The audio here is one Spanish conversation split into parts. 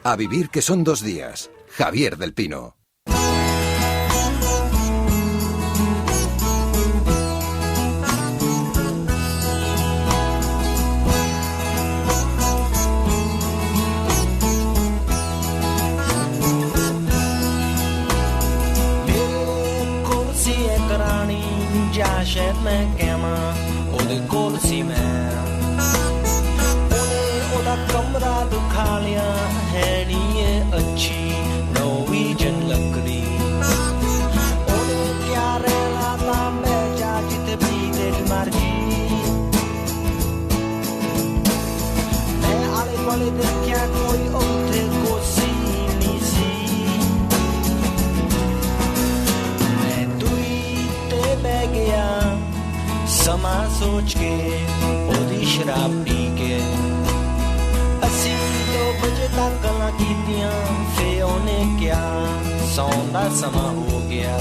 A vivir que son 2 días. Javier del Pino. ਸ਼ਹਿਰ ਮੈਂ ਕਹਿਵਾਂ ਉਹਦੇ ਕੋਲ ਸੀ ਮੈਂ ਉਹਨੇ ਉਹਦਾ ਕਮਰਾ ਦਿਖਾ ਲਿਆ ਹੈ ਨੀ ਇਹ ਅੱਛੀ ਨੋਰਵੀਜਨ ਲੱਕੜੀ ਉਹਨੇ ਕਿਆ ਰਹਿਣਾ ਤਾਂ ਮੈਂ ਜਾ ਜਿੱਥੇ ਵੀ ਤੇਰੀ ਮਰਜ਼ੀ ਮੈਂ ਆਲੇ ਦੁਆਲੇ ਦੇਖਿਆ ਕੋਈ ਉੱਥੇ ਕੋਸੀ ਨਹੀਂ ਸੀ ਮੈਂ ਦੂਈ ਤੇ ਬਹਿ ਗਿਆ ਸਮਾਂ ਸੋਚ ਕੇ ਉਹਦੀ ਸ਼ਰਾਬ ਪੀ ਕੇ ਅਸੀਂ 2 ਵਜੇ ਤੱਕ ਗੱਲਾਂ ਕੀਤੀਆਂ ਫੇ ਉਹਨੇ ਕਿਹਾ ਸੌਣ ਦਾ ਸਮਾਂ ਹੋ ਗਿਆ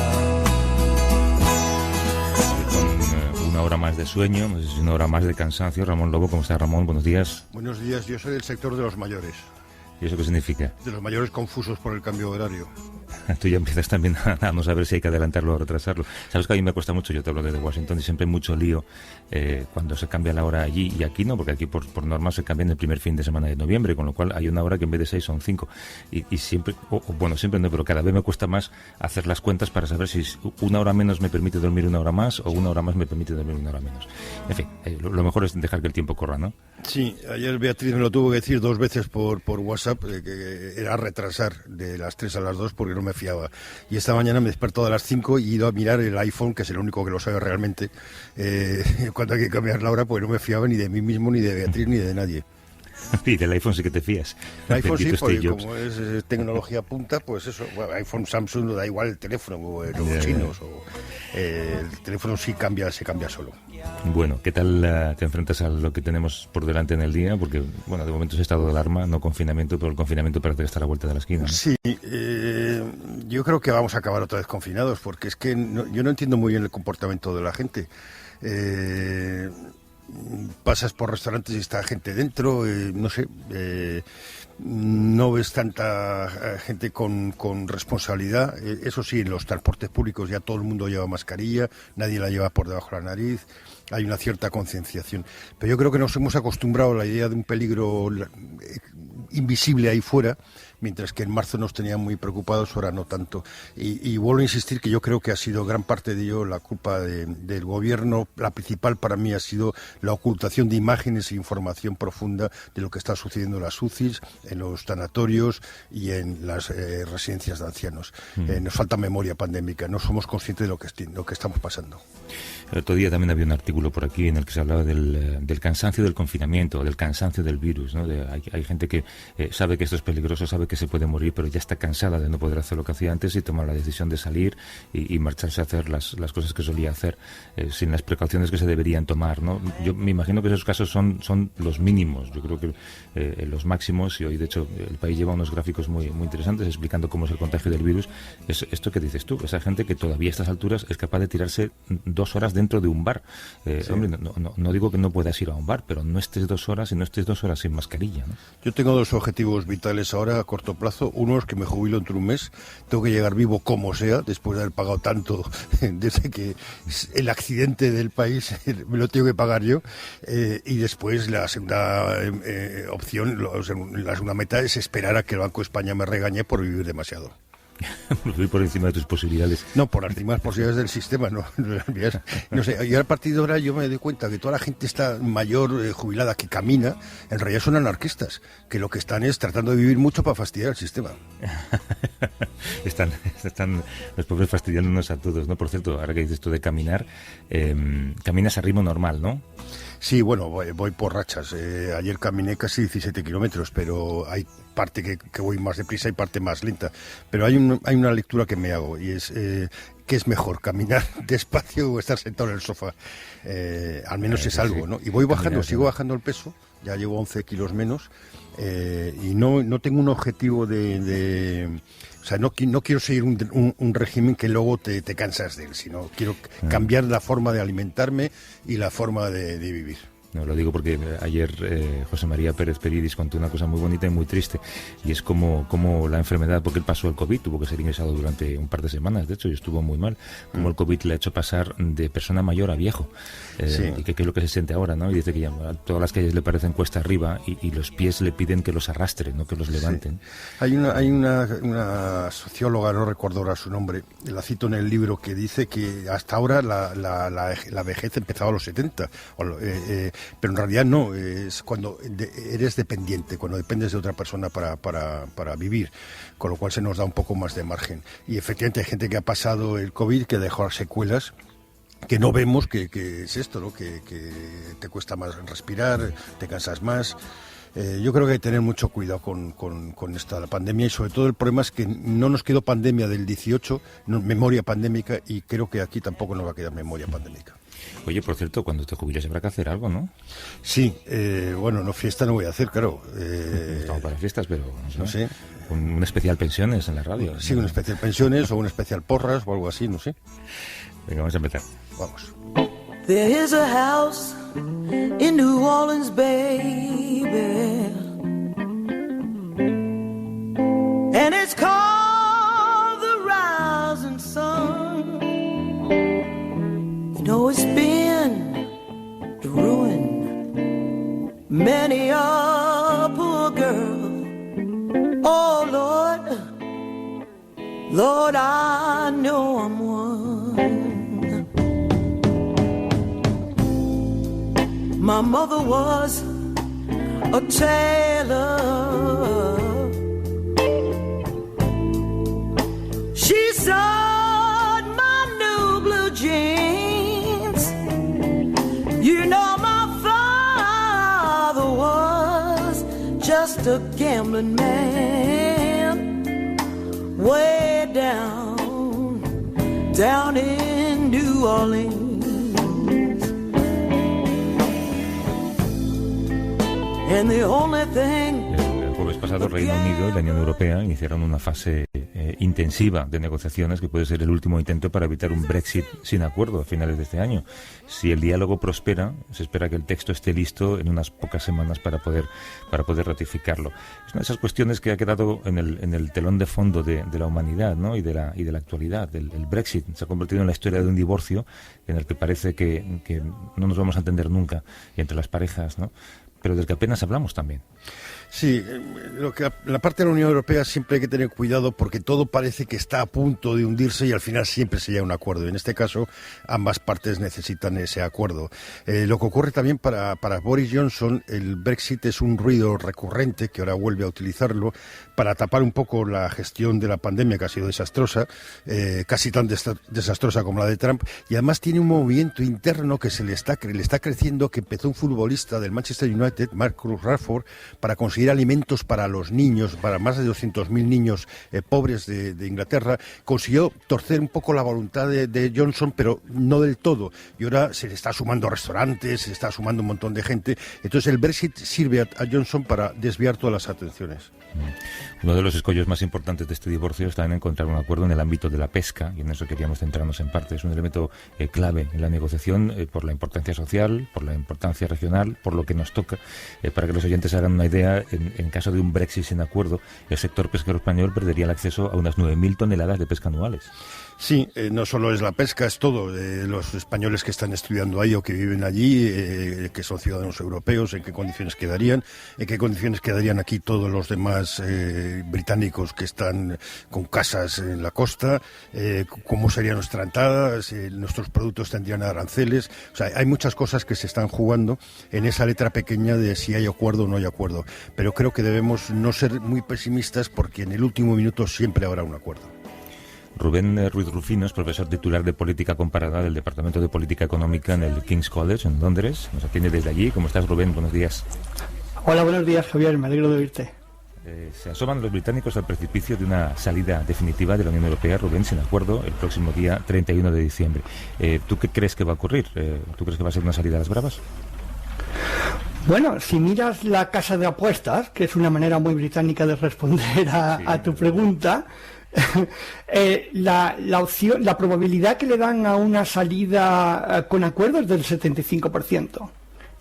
Una hora más de sueño, una hora más de cansancio. Ramón Lobo, ¿cómo está Ramón? Buenos días. Buenos días, yo soy del sector de los mayores. ¿Y eso qué significa? De los mayores confusos por el cambio de horario. Tú ya empiezas también a no saber si hay que adelantarlo o retrasarlo. Sabes que a mí me cuesta mucho, yo te hablo desde Washington, y siempre hay mucho lío cuando se cambia la hora allí y aquí no, porque aquí por norma se cambia en el primer fin de semana de noviembre, con lo cual hay una hora que en vez de 6 son 5. Y siempre, bueno, siempre no, pero cada vez me cuesta más hacer las cuentas para saber si una hora menos me permite dormir una hora más o una hora más me permite dormir una hora menos. En fin, lo mejor es dejar que el tiempo corra, ¿no? Sí, ayer Beatriz me lo tuvo que decir 2 veces por WhatsApp, que era retrasar de las 3 a las 2 porque no me fiaba. Y esta mañana me he despertado a las 5 y he ido a mirar el iPhone, que es el único que lo sabe realmente, cuando hay que cambiar la hora, porque no me fiaba ni de mí mismo, ni de Beatriz, ni de nadie. Y del iPhone sí que te fías. El iPhone sí, porque como es tecnología punta, pues eso, bueno, iPhone, Samsung, no da igual el teléfono, o los chinos, o el teléfono sí se cambia solo. Bueno, ¿qué tal te enfrentas a lo que tenemos por delante en el día? Porque, bueno, de momento es estado de alarma, no confinamiento, pero el confinamiento parece que está a la vuelta de la esquina, ¿no? Sí, yo creo que vamos a acabar otra vez confinados, porque es que yo no entiendo muy bien el comportamiento de la gente. Pasas por restaurantes y está gente dentro, no sé, no ves tanta gente con responsabilidad. Eso sí, en los transportes públicos ya todo el mundo lleva mascarilla, nadie la lleva por debajo de la nariz, hay una cierta concienciación. Pero yo creo que nos hemos acostumbrado a la idea de un peligro invisible ahí fuera, mientras que en marzo nos tenían muy preocupados, ahora no tanto. Y vuelvo a insistir que yo creo que ha sido gran parte de ello la culpa del gobierno. La principal para mí ha sido la ocultación de imágenes e información profunda de lo que está sucediendo en las UCIs, en los sanatorios y en las residencias de ancianos. Nos falta memoria pandémica, no somos conscientes de lo que estamos pasando. El otro día también había un artículo por aquí en el que se hablaba del cansancio del confinamiento, del cansancio del virus, ¿no? Hay gente que sabe que esto es peligroso, sabe que se puede morir, pero ya está cansada de no poder hacer lo que hacía antes y toma la decisión de salir y marcharse a hacer las cosas que solía hacer sin las precauciones que se deberían tomar, ¿no? Yo me imagino que esos casos son los mínimos. Yo creo que los máximos, y hoy de hecho el país lleva unos gráficos muy, muy interesantes explicando cómo es el contagio del virus, es esto que dices tú, esa gente que todavía a estas alturas es capaz de tirarse 2 horas dentro de un bar. Sí. Hombre, no digo que no puedas ir a un bar, pero no estés 2 horas y no estés 2 horas sin mascarilla, ¿no? Yo tengo 2 objetivos vitales ahora a corto plazo. Uno es que me jubilo entre un mes. Tengo que llegar vivo como sea, después de haber pagado tanto desde que el accidente del país me lo tengo que pagar yo. Y después la segunda opción, la segunda meta es esperar a que el Banco de España me regañe por vivir demasiado. Vivir por encima de tus posibilidades. No, por encima de las posibilidades del sistema, no sé, y a partir de ahora yo me doy cuenta que toda la gente está mayor, jubilada, que camina, en realidad son anarquistas, que lo que están es tratando de vivir mucho para fastidiar el sistema. Están los pobres fastidiándonos a todos, ¿no? Por cierto, ahora que dices esto de caminar, caminas a ritmo normal, ¿no? Sí, bueno, voy por rachas. Ayer caminé casi 17 kilómetros, pero hay parte que voy más deprisa y parte más lenta. Pero hay una lectura que me hago, y es ¿qué es mejor, caminar despacio o estar sentado en el sofá? Al menos es algo, ¿no? Y voy bajando, sigo bajando el peso, ya llevo 11 kilos menos, y no tengo un objetivo o sea, no quiero seguir un régimen que luego te cansas de él, sino quiero cambiar la forma de alimentarme y la forma de vivir. No, lo digo porque ayer José María Pérez Peridis contó una cosa muy bonita y muy triste, y es como la enfermedad, porque él pasó el COVID, tuvo que ser ingresado durante un par de semanas, de hecho, y estuvo muy mal, como el COVID le ha hecho pasar de persona mayor a viejo, y que es lo que se siente ahora, ¿no? Y dice que ya todas las calles le parecen cuesta arriba y los pies le piden que los arrastren, no que los levanten. Hay una socióloga, no recuerdo ahora su nombre, la cito en el libro, que dice que hasta ahora la vejez empezaba a los 70, pero en realidad no, es cuando eres dependiente, cuando dependes de otra persona para vivir, con lo cual se nos da un poco más de margen. Y efectivamente hay gente que ha pasado el COVID, que dejó secuelas que no vemos, que es esto, ¿no? Que te cuesta más respirar, te cansas más. Yo creo que hay que tener mucho cuidado con esta la pandemia, y sobre todo el problema es que no nos quedó pandemia del 18, memoria pandémica, y creo que aquí tampoco nos va a quedar memoria pandémica. Oye, por cierto, cuando te jubiles habrá que hacer algo, ¿no? Sí, bueno, no, fiesta no voy a hacer, claro. Estamos para fiestas, pero no sé. Un especial pensiones en la radio. Sí, un especial pensiones o un especial porras o algo así, no sé. Venga, vamos a empezar. Vamos. There is a house in New Orleans, baby, and it's called the Rising Sun. You know it's been to ruin many a poor girl. Oh Lord, Lord, I know I'm one. My mother was a tailor. She sewed my new blue jeans. You know my father was just a gambling man, way down in New Orleans. And the only thing... El jueves pasado Reino Unido y la Unión Europea iniciaron una fase intensiva de negociaciones que puede ser el último intento para evitar un Brexit sin acuerdo a finales de este año. Si el diálogo prospera, se espera que el texto esté listo en unas pocas semanas para poder ratificarlo. Es una de esas cuestiones que ha quedado en el telón de fondo de la humanidad, ¿no? y de la actualidad. El Brexit se ha convertido en la historia de un divorcio en el que parece que no nos vamos a entender nunca entre las parejas, ¿no? Pero del que apenas hablamos también. Sí, la parte de la Unión Europea siempre hay que tener cuidado porque todo parece que está a punto de hundirse y al final siempre se llega a un acuerdo. En este caso, ambas partes necesitan ese acuerdo. Lo que ocurre también para Boris Johnson, el Brexit es un ruido recurrente, que ahora vuelve a utilizarlo, para tapar un poco la gestión de la pandemia, que ha sido desastrosa, casi tan desastrosa como la de Trump, y además tiene un movimiento interno que le está creciendo, que empezó un futbolista del Manchester United, Marcus Rashford, para conseguir alimentos para los niños, para más de 200.000 niños pobres de Inglaterra. Consiguió torcer un poco la voluntad de Johnson, pero no del todo. Y ahora se le está sumando restaurantes, se está sumando un montón de gente. Entonces el Brexit sirve a Johnson para desviar todas las atenciones. Uno de los escollos más importantes de este divorcio está en encontrar un acuerdo en el ámbito de la pesca, y en eso queríamos centrarnos en parte. Es un elemento clave en la negociación por la importancia social, por la importancia regional, por lo que nos toca. Para que los oyentes hagan una idea, en caso de un Brexit sin acuerdo, el sector pesquero español perdería el acceso a unas 9.000 toneladas de pesca anuales. Sí, no solo es la pesca, es todo. Los españoles que están estudiando ahí o que viven allí, que son ciudadanos europeos, en qué condiciones quedarían aquí todos los demás británicos que están con casas en la costa, cómo sería nuestra entrada, si nuestros productos tendrían aranceles. O sea, hay muchas cosas que se están jugando en esa letra pequeña de si hay acuerdo o no hay acuerdo. Pero creo que debemos no ser muy pesimistas porque en el último minuto siempre habrá un acuerdo. Rubén Ruiz Rufino es profesor titular de Política Comparada del Departamento de Política Económica en el King's College, en Londres. Nos atiende desde allí. ¿Cómo estás, Rubén? Buenos días. Hola, buenos días, Javier. Me alegro de oírte. Se asoman los británicos al precipicio de una salida definitiva de la Unión Europea, Rubén, sin acuerdo, el próximo día 31 de diciembre. ¿Tú qué crees que va a ocurrir? ¿Tú crees que va a ser una salida a las bravas? Bueno, si miras la casa de apuestas, que es una manera muy británica de responder a tu pregunta, la probabilidad que le dan a una salida con acuerdo es del 75%.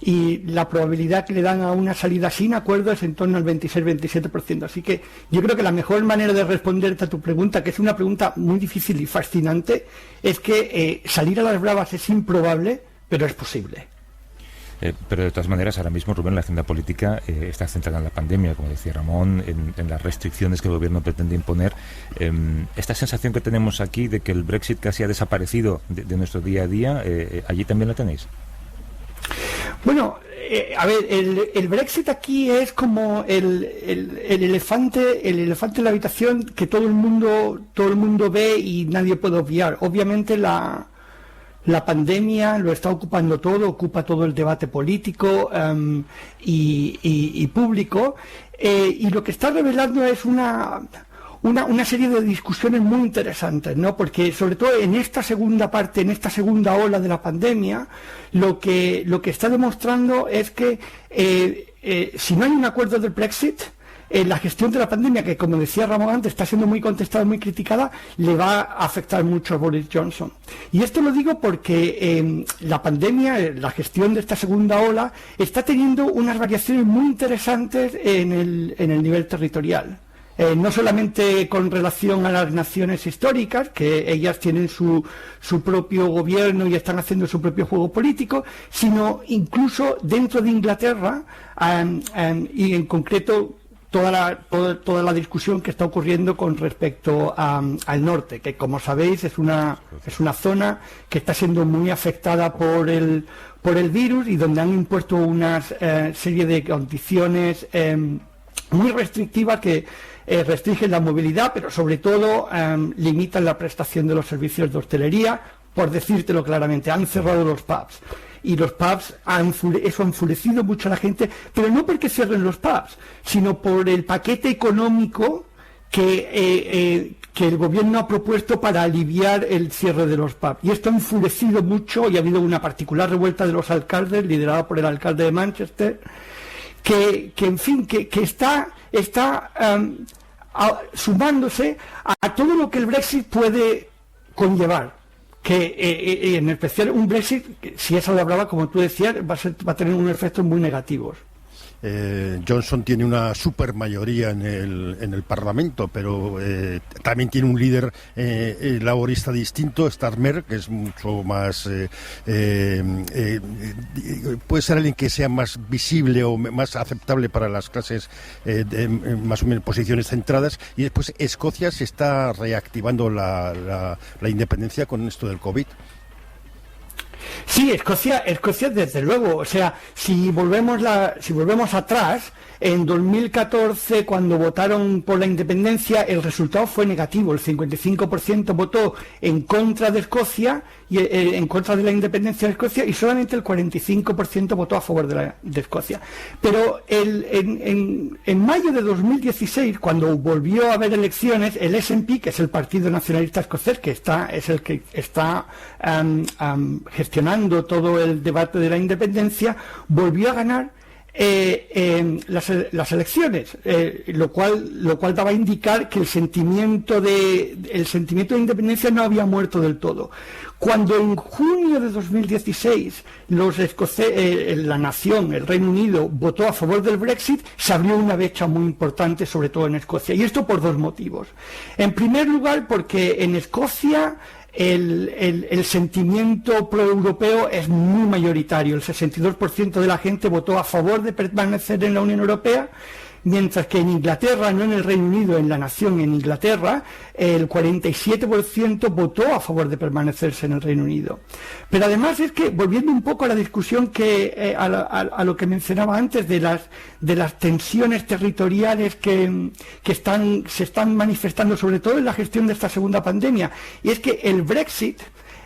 y la probabilidad que le dan a una salida sin acuerdo es en torno al 26-27%. Así que yo creo que la mejor manera de responderte a tu pregunta, que es una pregunta muy difícil y fascinante, es que salir a las bravas es improbable, pero es posible. Pero de todas maneras, ahora mismo, Rubén, la agenda política está centrada en la pandemia, como decía Ramón, en las restricciones que el gobierno pretende imponer. Esta sensación que tenemos aquí de que el Brexit casi ha desaparecido de nuestro día a día, ¿allí también la tenéis? Bueno, a ver, el Brexit aquí es como el elefante en la habitación que todo el mundo ve y nadie puede obviar. Obviamente la pandemia lo está ocupando todo, ocupa todo el debate político y público, y lo que está revelando es una serie de discusiones muy interesantes, ¿no? Porque sobre todo en esta segunda parte, en esta segunda ola de la pandemia, lo que está demostrando es que si no hay un acuerdo del Brexit, la gestión de la pandemia, que como decía Ramón antes, está siendo muy contestada, muy criticada, le va a afectar mucho a Boris Johnson. Y esto lo digo porque la pandemia, la gestión de esta segunda ola, está teniendo unas variaciones muy interesantes en el nivel territorial. No solamente con relación a las naciones históricas, que ellas tienen su propio gobierno y están haciendo su propio juego político, sino incluso dentro de Inglaterra y en concreto toda la discusión que está ocurriendo con respecto al norte, que como sabéis es una zona que está siendo muy afectada por el virus y donde han impuesto una serie de condiciones muy restrictivas que restringen la movilidad, pero sobre todo limitan la prestación de los servicios de hostelería. Por decírtelo claramente, han cerrado los pubs. Y los pubs, eso ha enfurecido mucho a la gente, pero no porque cierren los pubs, sino por el paquete económico que el gobierno ha propuesto para aliviar el cierre de los pubs. Y esto ha enfurecido mucho y ha habido una particular revuelta de los alcaldes, liderada por el alcalde de Manchester, que está sumándose a todo lo que el Brexit puede conllevar. Que en especial un Brexit, si es a la brava, como tú decías, va a tener unos efectos muy negativos. Johnson tiene una supermayoría en el Parlamento, pero también tiene un líder laborista distinto, Starmer, que es mucho más puede ser alguien que sea más visible o más aceptable para las clases más o menos posiciones centradas. Y después Escocia se está reactivando la independencia con esto del COVID. Sí, Escocia desde luego. O sea, si volvemos atrás, en 2014, cuando votaron por la independencia, el resultado fue negativo. El 55% votó en contra de Escocia y en contra de la independencia de Escocia, y solamente el 45% votó a favor de Escocia. Pero en mayo de 2016, cuando volvió a haber elecciones, el SNP, que es el Partido Nacionalista Escocés, que es el que está gestionando todo el debate de la independencia, volvió a ganar las elecciones, lo cual daba a indicar que el sentimiento de independencia no había muerto del todo. Cuando en junio de 2016 los escoceses, la nación, el Reino Unido, votó a favor del Brexit, se abrió una brecha muy importante, sobre todo en Escocia, y esto por dos motivos. En primer lugar, porque en Escocia el sentimiento proeuropeo es muy mayoritario. El 62% de la gente votó a favor de permanecer en la Unión Europea, mientras que en Inglaterra, no en el Reino Unido, en la nación, en Inglaterra, el 47% votó a favor de permanecerse en el Reino Unido. Pero además es que, volviendo un poco a la discusión a lo que mencionaba antes de las tensiones territoriales que se están manifestando, sobre todo en la gestión de esta segunda pandemia, y es que el Brexit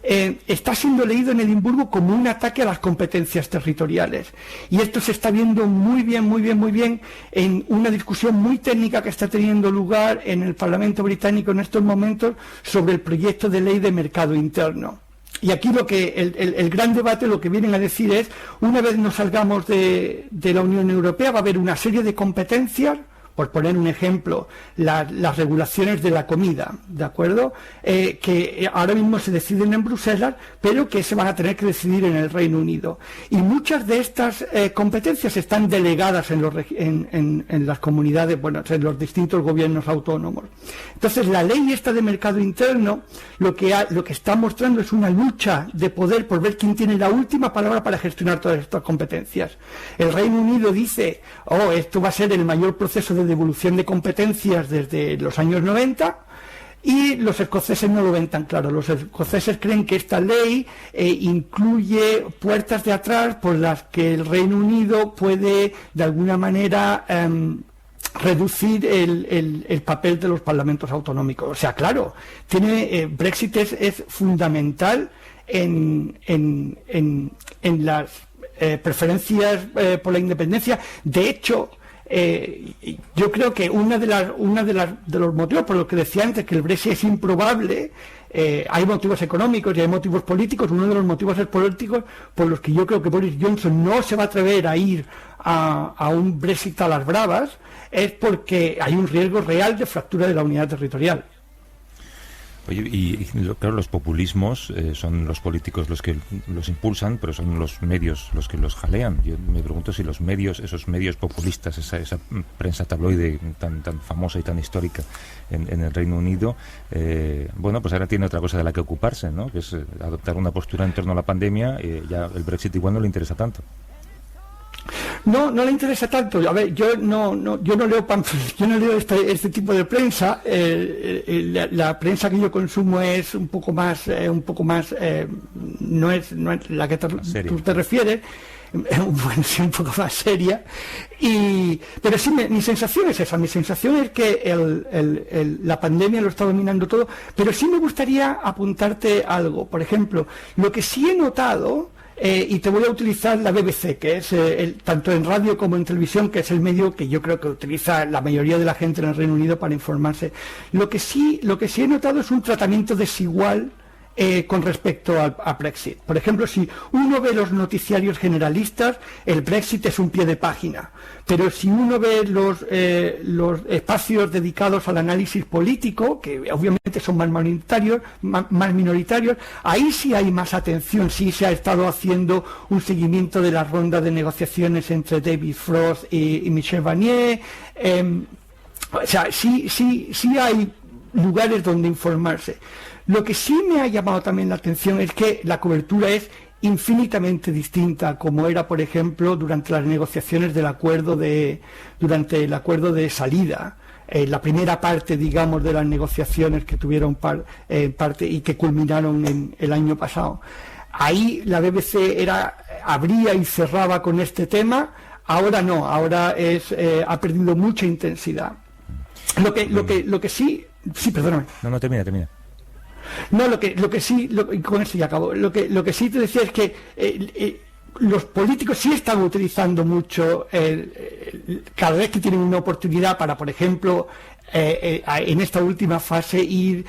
está siendo leído en Edimburgo como un ataque a las competencias territoriales, y esto se está viendo muy bien en una discusión muy técnica que está teniendo lugar en el Parlamento británico en estos momentos sobre el proyecto de ley de mercado interno. Y aquí el gran debate, lo que vienen a decir es, una vez nos salgamos de la Unión Europea, va a haber una serie de competencias por poner un ejemplo, las regulaciones de la comida, ¿de acuerdo? Que ahora mismo se deciden en Bruselas, pero que se van a tener que decidir en el Reino Unido. Y muchas de estas competencias están delegadas en las comunidades, bueno, en los distintos gobiernos autónomos. Entonces, la ley esta de mercado interno lo que está mostrando es una lucha de poder por ver quién tiene la última palabra para gestionar todas estas competencias. El Reino Unido dice, esto va a ser el mayor proceso de devolución de competencias desde los años 90, y los escoceses no lo ven tan claro. Los escoceses creen que esta ley incluye puertas de atrás por las que el Reino Unido puede, de alguna manera, reducir el papel de los parlamentos autonómicos. O sea, claro, Brexit es fundamental en las preferencias por la independencia. De hecho, yo creo que uno de los motivos por los que decía antes que el Brexit es improbable, hay motivos económicos y hay motivos políticos. Uno de los motivos políticos por los que yo creo que Boris Johnson no se va a atrever a ir a un Brexit a las bravas es porque hay un riesgo real de fractura de la unidad territorial. Oye, claro, los populismos son los políticos los que los impulsan, pero son los medios los que los jalean. Yo me pregunto si los medios, esos medios populistas, esa prensa tabloide tan famosa y tan histórica en el Reino Unido, pues ahora tiene otra cosa de la que ocuparse, ¿no? Que es adoptar una postura en torno a la pandemia. Ya el Brexit igual no le interesa tanto. No le interesa tanto. A ver, yo no leo este tipo de prensa. La prensa que yo consumo es un poco más no es la que tú te refieres. Bueno, sí, un poco más seria. Pero sí, mi sensación es esa. Mi sensación es que la pandemia lo está dominando todo. Pero sí me gustaría apuntarte algo. Por ejemplo, lo que sí he notado, y te voy a utilizar la BBC, que es tanto en radio como en televisión, que es el medio que yo creo que utiliza la mayoría de la gente en el Reino Unido para informarse. Lo que sí he notado es un tratamiento desigual con respecto a Brexit. Por ejemplo, si uno ve los noticiarios generalistas, el Brexit es un pie de página, pero si uno ve los espacios dedicados al análisis político, que obviamente son más minoritarios, ahí sí hay más atención. Sí se ha estado haciendo un seguimiento de la ronda de negociaciones entre David Frost y Michel Barnier. O sea, sí hay lugares donde informarse. Lo que sí me ha llamado también la atención es que la cobertura es infinitamente distinta, como era, por ejemplo, durante las negociaciones durante el acuerdo de salida. La primera parte, digamos, de las negociaciones que tuvieron parte y que culminaron en el año pasado. Ahí la BBC abría y cerraba con este tema. Ahora no, ahora ha perdido mucha intensidad. Lo que sí, perdóname. No, termina. No, lo que sí, con esto ya acabo. Lo que sí te decía es que los políticos sí están utilizando mucho cada vez que tienen una oportunidad para, por ejemplo, en esta última fase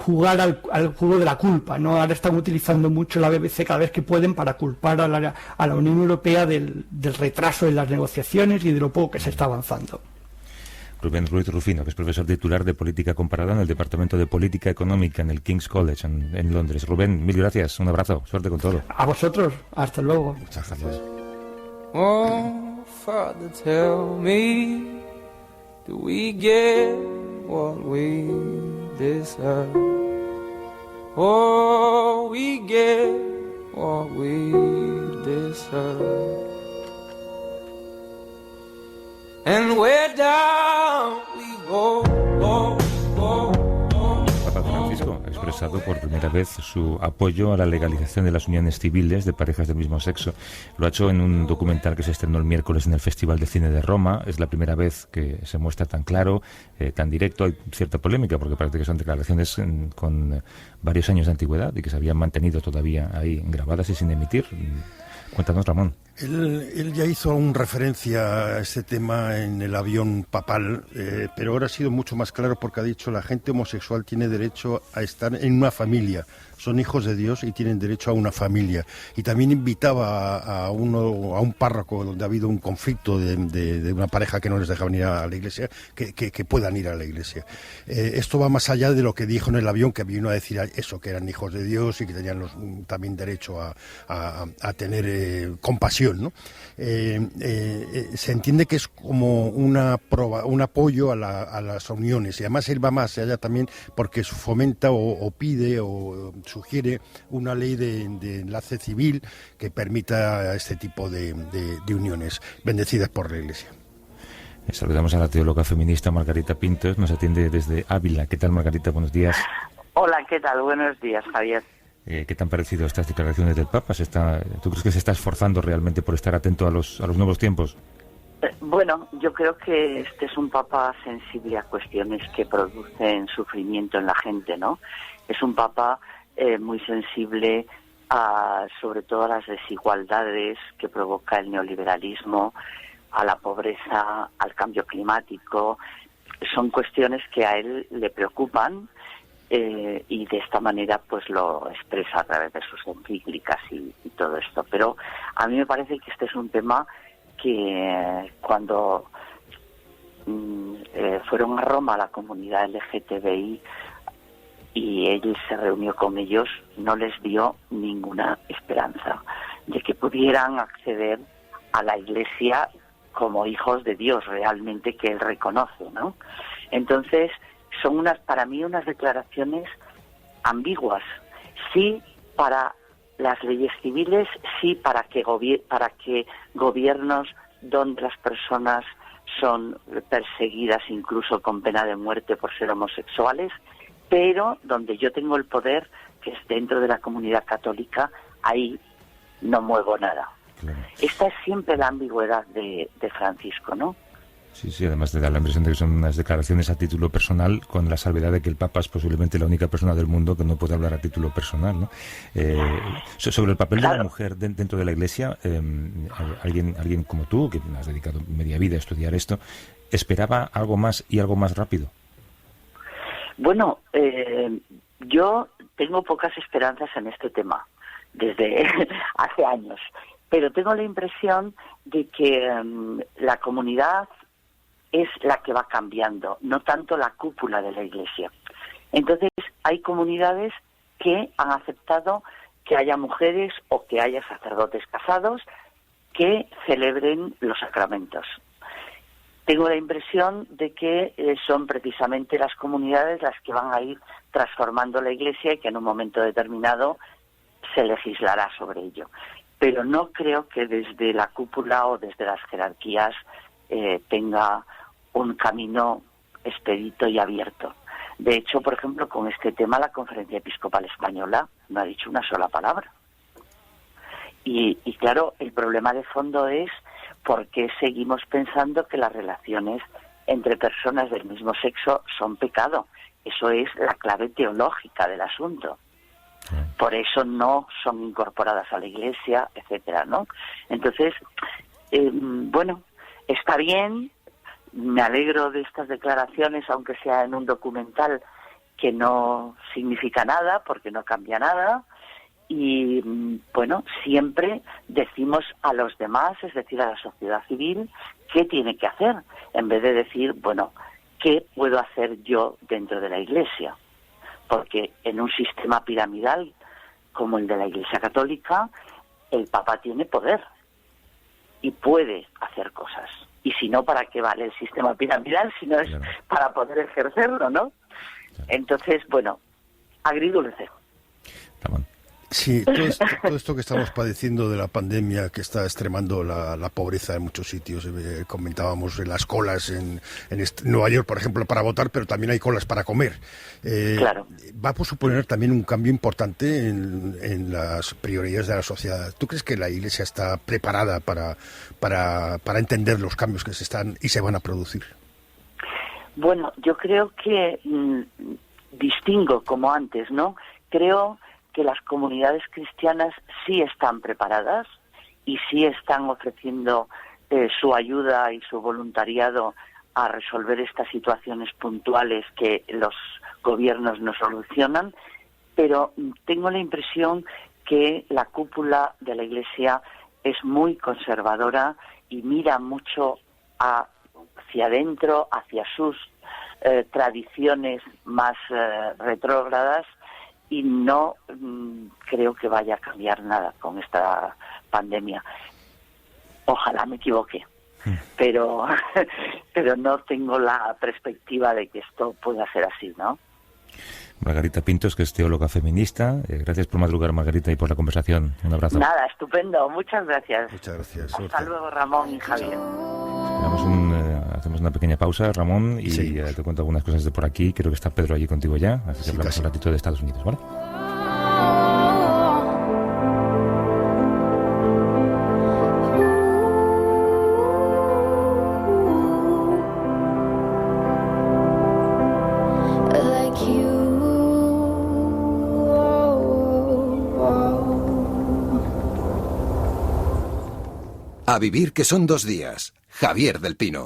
jugar al juego de la culpa, ¿no? Ahora están utilizando mucho la BBC cada vez que pueden para culpar a la Unión Europea del retraso en las negociaciones y de lo poco que se está avanzando. Rubén Ruiz Rufino, que es profesor titular de Política Comparada en el Departamento de Política Económica en el King's College en Londres. Rubén, mil gracias, un abrazo, suerte con todo. A vosotros, hasta luego. Muchas gracias. Oh, Father, tell me, do we get what we deserve? Oh, we get what we deserve. And we're down we go, go, go, go. Papa Francisco ha expresado por primera vez su apoyo a la legalización de las uniones civiles de parejas del mismo sexo. Lo ha hecho en un documental que se estrenó el miércoles en el Festival de Cine de Roma. Es la primera vez que se muestra tan claro, tan directo. Hay cierta polémica porque parece que son declaraciones con varios años de antigüedad y que se habían mantenido todavía ahí grabadas y sin emitir. Cuéntanos, Ramón. Él ya hizo una referencia a este tema en el avión papal, pero ahora ha sido mucho más claro porque ha dicho la gente homosexual tiene derecho a estar en una familia, son hijos de Dios y tienen derecho a una familia. Y también invitaba a un párroco donde ha habido un conflicto de una pareja que no les dejaban ir a la iglesia, que puedan ir a la iglesia. Esto va más allá de lo que dijo en el avión, que vino a decir eso, que eran hijos de Dios y que tenían también derecho a tener compasión, ¿no? Se entiende que es como un apoyo a las uniones, y además él va más allá también porque fomenta o pide o sugiere una ley de enlace civil que permita este tipo de uniones bendecidas por la Iglesia. Saludamos a la teóloga feminista Margarita Pintos, nos atiende desde Ávila. ¿Qué tal, Margarita? Buenos días. Hola, ¿qué tal? Buenos días, Javier. ¿Qué te han parecido estas declaraciones del Papa? ¿Tú crees que se está esforzando realmente por estar atento a los nuevos tiempos? Bueno, yo creo que este es un Papa sensible a cuestiones que producen sufrimiento en la gente, ¿no? Es un Papa muy sensible sobre todo a las desigualdades que provoca el neoliberalismo, a la pobreza, al cambio climático. Son cuestiones que a él le preocupan. Y de esta manera pues lo expresa a través de sus encíclicas y todo esto. Pero a mí me parece que este es un tema que cuando fueron a Roma la comunidad LGTBI y él se reunió con ellos, no les dio ninguna esperanza de que pudieran acceder a la Iglesia como hijos de Dios realmente que él reconoce, ¿no? Entonces son para mí unas declaraciones ambiguas. Sí para las leyes civiles, sí para que gobiernos donde las personas son perseguidas incluso con pena de muerte por ser homosexuales, pero donde yo tengo el poder, que es dentro de la comunidad católica, ahí no muevo nada. Claro. Esta es siempre la ambigüedad de Francisco, ¿no? Sí, además te da la impresión de que son unas declaraciones a título personal, con la salvedad de que el Papa es posiblemente la única persona del mundo que no puede hablar a título personal, ¿no? Sobre el papel de la mujer dentro de la Iglesia, alguien como tú, que has dedicado media vida a estudiar esto, ¿esperaba algo más y algo más rápido? Bueno, yo tengo pocas esperanzas en este tema, desde hace años, pero tengo la impresión de que la comunidad es la que va cambiando, no tanto la cúpula de la Iglesia. Entonces, hay comunidades que han aceptado que haya mujeres o que haya sacerdotes casados que celebren los sacramentos. Tengo la impresión de que son precisamente las comunidades las que van a ir transformando la Iglesia y que en un momento determinado se legislará sobre ello. Pero no creo que desde la cúpula o desde las jerarquías tenga un camino expedito y abierto. De hecho, por ejemplo, con este tema la Conferencia Episcopal Española no ha dicho una sola palabra. Y claro, el problema de fondo es por qué seguimos pensando que las relaciones entre personas del mismo sexo son pecado. Eso es la clave teológica del asunto. Por eso no son incorporadas a la Iglesia, etcétera, ¿no? Entonces, bueno, está bien. Me alegro de estas declaraciones, aunque sea en un documental que no significa nada, porque no cambia nada. Y, bueno, siempre decimos a los demás, es decir, a la sociedad civil, qué tiene que hacer, en vez de decir, bueno, ¿qué puedo hacer yo dentro de la Iglesia? Porque en un sistema piramidal como el de la Iglesia Católica, el Papa tiene poder y puede hacer cosas. Y si no, ¿para qué vale el sistema piramidal? Si no es para poder ejercerlo, ¿no? Entonces, bueno, agridulce. Sí, todo esto que estamos padeciendo de la pandemia, que está extremando la pobreza en muchos sitios. Comentábamos las colas en Nueva York, por ejemplo, para votar, pero también hay colas para comer. Claro. Va a suponer también un cambio importante en las prioridades de la sociedad. ¿Tú crees que la Iglesia está preparada para entender los cambios que se están y se van a producir? Bueno, yo creo que distingo como antes, ¿no? Creo que las comunidades cristianas sí están preparadas y sí están ofreciendo su ayuda y su voluntariado a resolver estas situaciones puntuales que los gobiernos no solucionan, pero tengo la impresión que la cúpula de la Iglesia es muy conservadora y mira mucho hacia adentro, hacia sus tradiciones más retrógradas, y no creo que vaya a cambiar nada con esta pandemia. Ojalá me equivoque, pero no tengo la perspectiva de que esto pueda ser así, ¿no? Margarita Pintos, que es teóloga feminista. Gracias por madrugar, Margarita, y por la conversación. Un abrazo. Nada, estupendo. Muchas gracias. Muchas gracias. Hasta luego, Ramón y Javier. Hacemos una pequeña pausa, Ramón, y Sí. te cuento algunas cosas de por aquí. Creo que está Pedro allí contigo ya, así que Sí, hablamos casi. un ratito de Estados Unidos, ¿vale? Like you. A vivir que son 2 días. Javier del Pino.